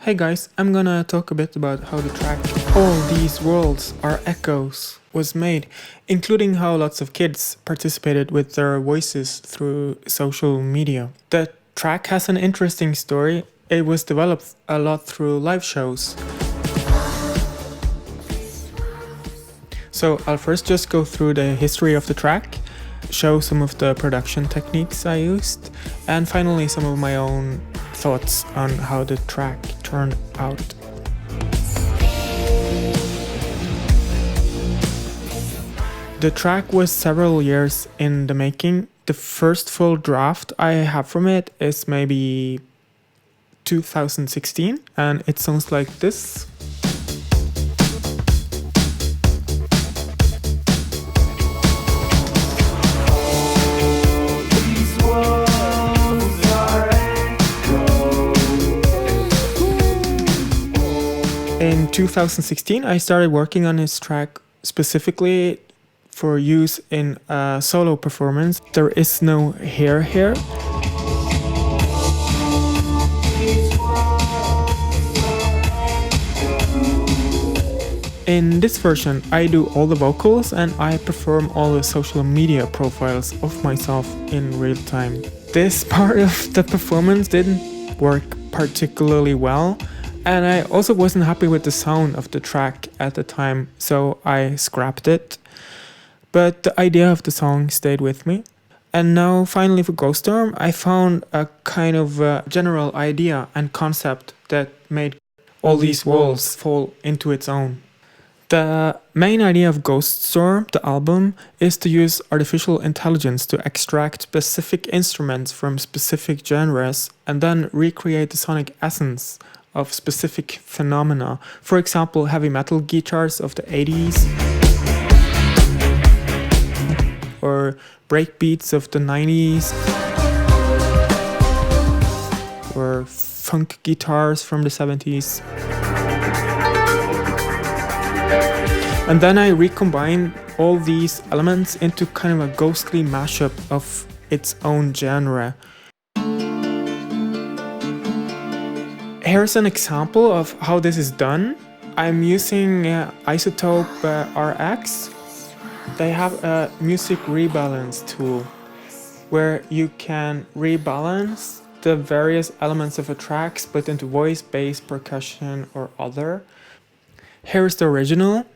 Hey guys, I'm gonna talk a bit about how the track All These Worlds Are Echoes was made, including how lots of kids participated with their voices through social media. The track has an interesting story. It was developed a lot through live shows. So I'll first just go through the history of the track, show some of the production techniques I used, and finally some of my own thoughts on how the track turned out. The track was several years in the making. The first full draft I have from it is maybe 2016, and it sounds like this. In 2016, I started working on this track specifically for use in a solo performance. There is no hair here. In this version, I do all the vocals and I perform all the social media profiles of myself in real time. This part of the performance didn't work particularly well, and I also wasn't happy with the sound of the track at the time, so I scrapped it. But the idea of the song stayed with me. And now, finally, for Ghost Storm, I found a kind of general idea and concept that made All These Walls fall into its own. The main idea of Ghost Storm, the album, is to use artificial intelligence to extract specific instruments from specific genres and then recreate the sonic essence of specific phenomena. For example, heavy metal guitars of the 80s, or breakbeats of the 90s, or funk guitars from the 70s. And then I recombine all these elements into kind of a ghostly mashup of its own genre. Here's an example of how this is done. I'm using Isotope RX. They have a music rebalance tool where you can rebalance the various elements of a track split into voice, bass, percussion, or other. Here's the original.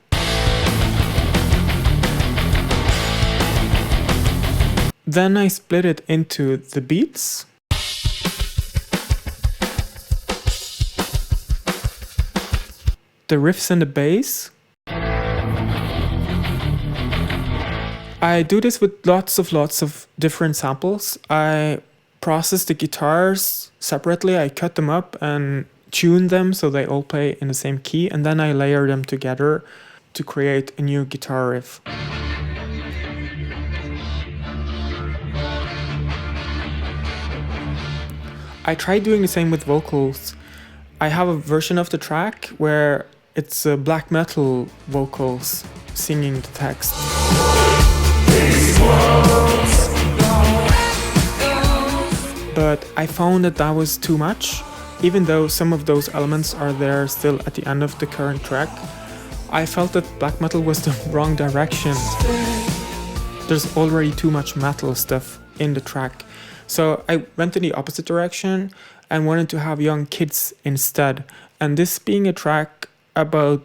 Then I split it into the beats. The riffs and the bass. I do this with lots of different samples. I process the guitars separately. I cut them up and tune them so they all play in the same key, and then I layer them together to create a new guitar riff. I tried doing the same with vocals. I have a version of the track where it's black metal vocals singing the text. But I found that was too much. Even though some of those elements are there still at the end of the current track, I felt that black metal was the wrong direction. There's already too much metal stuff in the track. So I went in the opposite direction and wanted to have young kids instead. And this being a track about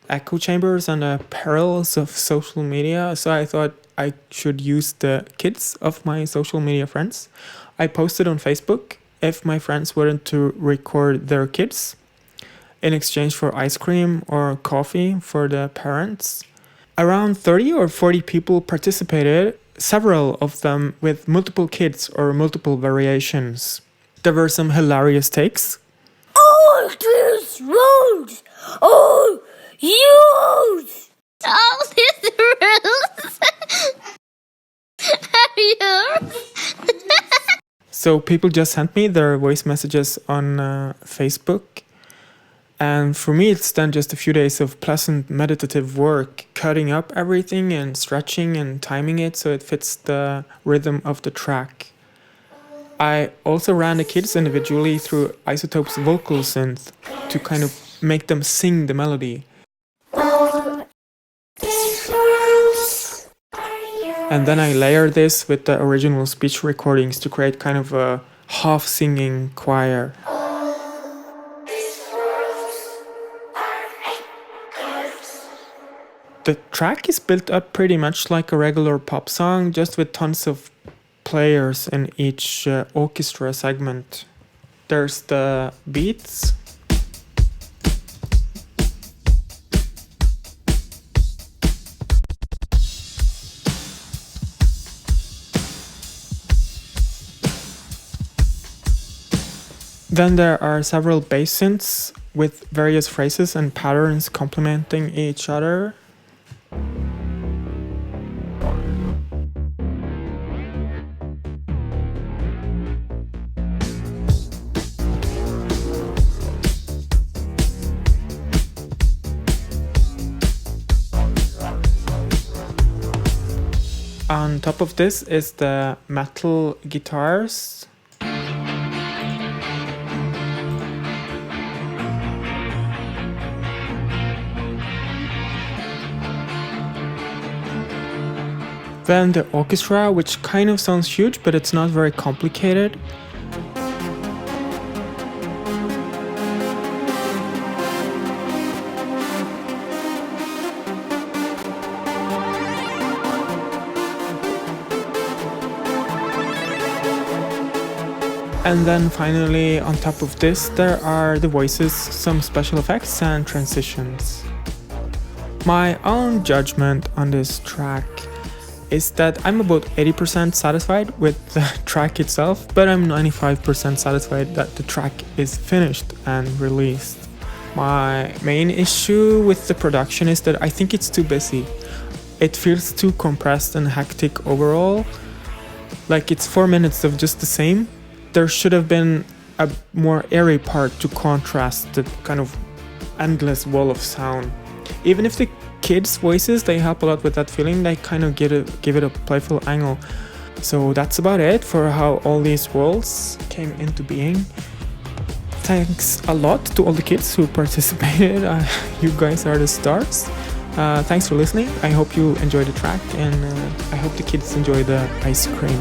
echo chambers and the perils of social media, so I thought I should use the kids of my social media friends. I posted on Facebook if my friends wanted to record their kids in exchange for ice cream or coffee for the parents. Around 30 or 40 people participated, several of them with multiple kids or multiple variations. There were some hilarious takes. All these roads are yours! All these roads are yours! So people just sent me their voice messages on Facebook. And for me, it's then just a few days of pleasant meditative work, cutting up everything and stretching and timing it so it fits the rhythm of the track. I also ran the kids individually through Isotope's vocal synth to kind of make them sing the melody. And then I layer this with the original speech recordings to create kind of a half-singing choir. The track is built up pretty much like a regular pop song, just with tons of players in each orchestra segment. There's the beats. Then there are several bass synths with various phrases and patterns complementing each other. On top of this is the metal guitars. Then the orchestra, which kind of sounds huge, but it's not very complicated. And then finally, on top of this, there are the voices, some special effects and transitions. My own judgment on this track is that I'm about 80% satisfied with the track itself, but I'm 95% satisfied that the track is finished and released. My main issue with the production is that I think it's too busy. It feels too compressed and hectic overall. Like it's 4 minutes of just the same. There should have been a more airy part to contrast the kind of endless wall of sound. Even if the kids' voices, they help a lot with that feeling, they kind of give it a playful angle. So that's about it for how all these worlds came into being. Thanks a lot to all the kids who participated. You guys are the stars. Thanks for listening. I hope you enjoyed the track, and I hope the kids enjoy the ice cream.